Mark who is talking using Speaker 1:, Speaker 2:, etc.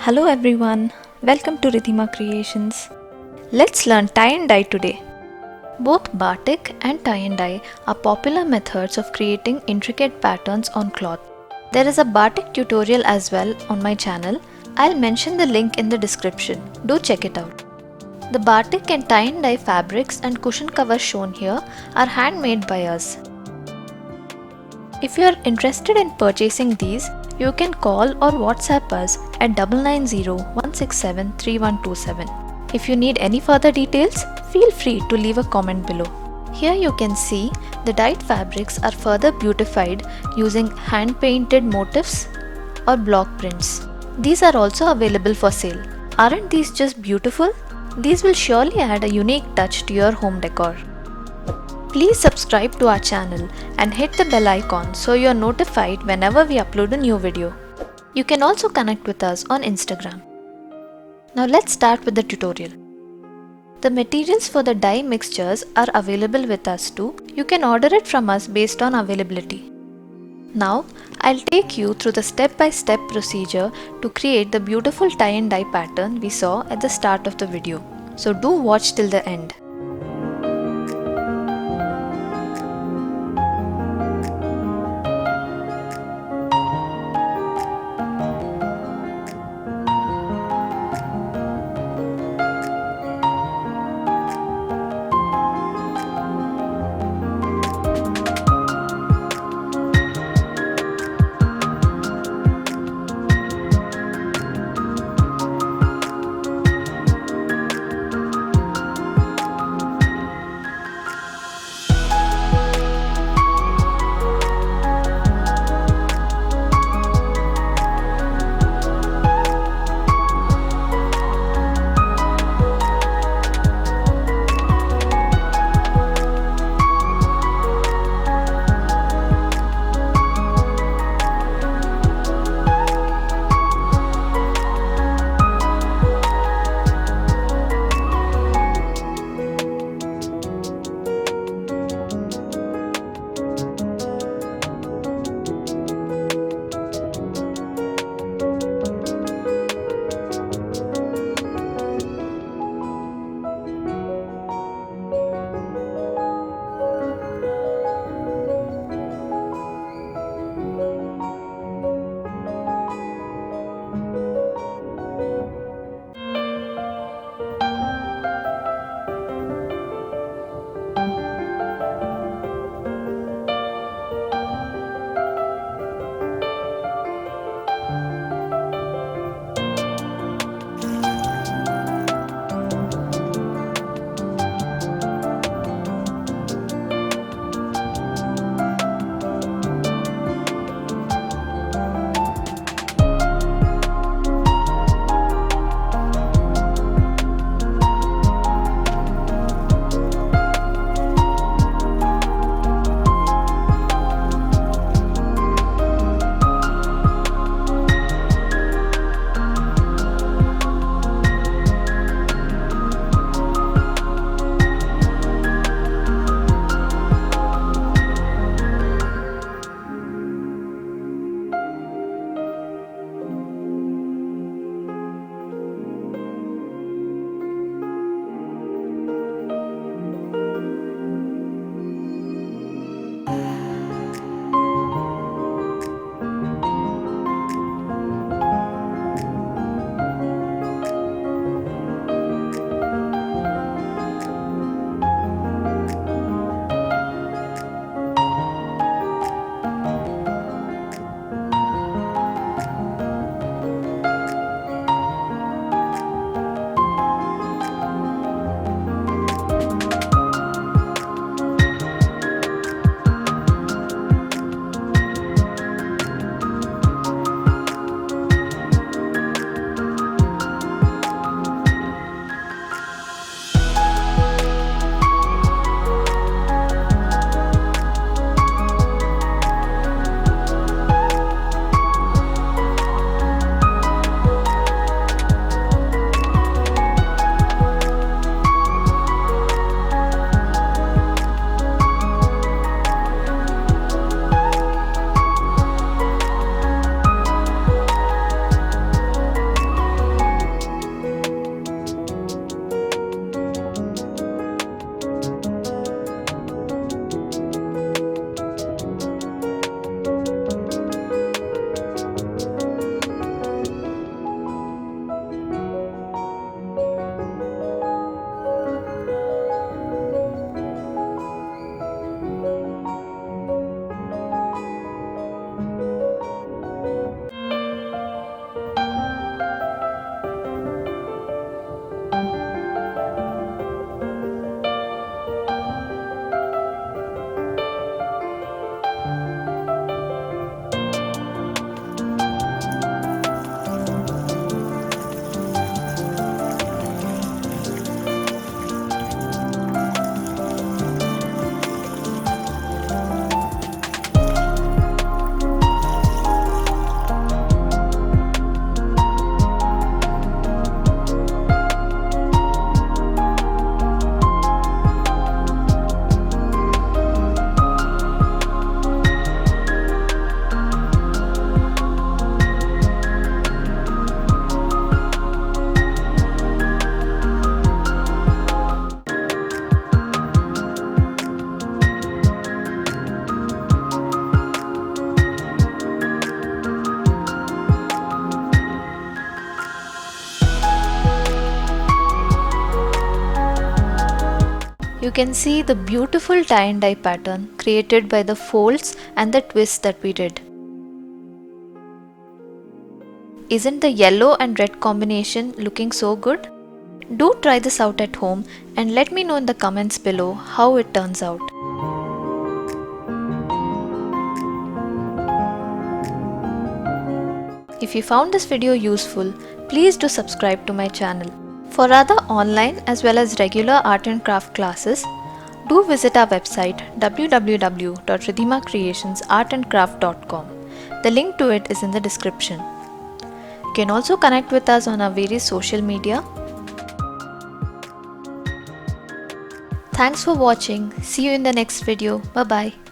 Speaker 1: Hello everyone, welcome to Creations. Let's learn tie and dye today. Both batik and tie and dye are popular methods of creating intricate patterns on cloth. There is a batik tutorial as well on my channel. I'll mention the link in the description. Do check it out. The batik and tie and dye fabrics and cushion covers shown here are handmade by us. If you are interested in purchasing these, you can call or WhatsApp us at 990-167-3127. If you need any further details, feel free to leave a comment below. Here you can see the dyed fabrics are further beautified using hand-painted motifs or block prints. These are also available for sale. Aren't these just beautiful? These will surely add a unique touch to your home decor. Please subscribe to our channel and hit the bell icon so you are notified whenever we upload a new video. You can also connect with us on Instagram. Now let's start with the tutorial. The materials for the dye mixtures are available with us too. You can order it from us based on availability. Now I'll take you through the step-by-step procedure to create the beautiful tie and dye pattern we saw at the start of the video. So do watch till the end. You can see the beautiful tie and dye pattern created by the folds and the twists that we did. Isn't the yellow and red combination looking so good? Do try this out at home and let me know in the comments below how it turns out. If you found this video useful, please do subscribe to my channel. For other online as well as regular art and craft classes, do visit our website www.ridhimaacreationsartandcraft.com. The link to it is in the description. You can also connect with us on our various social media. Thanks for watching. See you in the next video. Bye bye.